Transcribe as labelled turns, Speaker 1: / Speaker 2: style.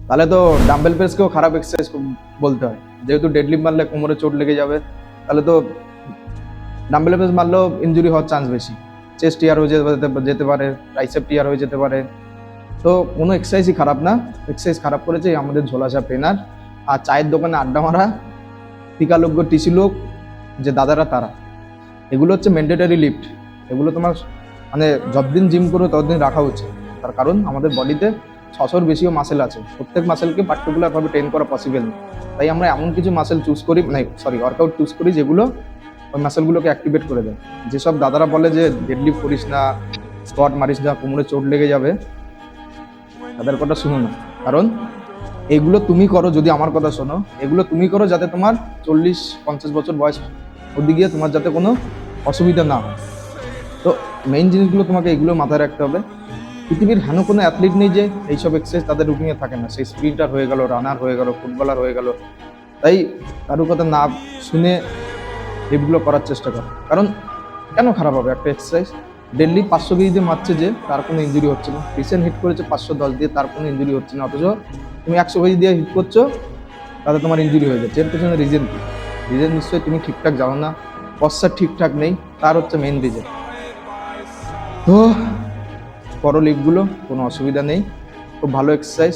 Speaker 1: তাহলে তো ডাম্বেল প্রেসকেও খারাপ এক্সারসাইজ বলতে হয়, যেহেতু ডেডলিফট মারলে কোমরে চোট লেগে যাবে, তাহলে তো ডাম্বেল প্রেস মারলেও ইনজুরি হওয়ার চান্স বেশি। চেস্ট টিয়ার হয়ে যেতে পারে, ট্রাইসেপ টিয়ার হয়ে যেতে পারে। তো কোনো এক্সারসাইজই খারাপ না, এক্সারসাইজ খারাপ করেছে আমাদের ঝোলাসা ট্রেনার আর চায়ের দোকানে আড্ডা মারা টিকালোগ্য টিসি লোক যে দাদারা, তারা। এগুলো হচ্ছে ম্যান্ডেটরি লিফট, এগুলো তোমার মানে যতদিন জিম করো ততদিন রাখা উচিত। তার কারণ আমাদের বডিতে 600-র বেশিও মাসেল আছে, প্রত্যেক মাসেলকে পার্টিকুলারভাবে ট্রেন করা পসিবল না। তাই আমরা এমন কিছু মাসেল চুজ করি, ওয়ার্কআউট চুজ করি যেগুলো ওই মাসেলগুলোকে অ্যাক্টিভেট করে দেয়। যেসব দাদারা বলে যে ডেডলিফট করিস না, স্কোয়াট মারিস না, কোমরে চোট লেগে যাবে, তাদের কথা শুনো না। কারণ এগুলো তুমি করো, যদি আমার কথা শোনো, এগুলো তুমি করো যাতে তোমার 40-50 বছর বয়স অবধি গিয়ে তোমার যাতে কোনো অসুবিধা না হয়। তো মেইন জিনিসগুলো তোমাকে এগুলো মাথায় রাখতে হবে। পৃথিবীর হেন কোনো অ্যাথলিট নেই যে এইসব এক্সারসাইজ তাদের রুটিনে থাকে না। সেই স্প্রিন্টার হয়ে গেল, রানার হয়ে গেল, ফুটবলার হয়ে গেল। তাই কারোর কথা না শুনে এগুলো করার চেষ্টা করো। কারণ কেন খারাপ হবে একটা এক্সারসাইজ? ডেইলি 500 কেজি দিয়ে মারছে যে, তার কোনো ইঞ্জুরি হচ্ছে না। রিসেন্ট হিট করেছে 510 দিয়ে, তার কোনো ইঞ্জুরি হচ্ছে না। অথচ তুমি 100 কেজি দিয়ে হিট করছো, তাতে তোমার ইঞ্জুরি হয়ে যাচ্ছে। এর পেছনে রিজন কি? রিজন নিশ্চয়ই তুমি ঠিকঠাক জানো না, পশ্চাৎ ঠিকঠাক নেই, তার হচ্ছে মেইন রিজন। তো করো লিফটগুলো, কোনো অসুবিধা নেই, খুব ভালো এক্সারসাইজ।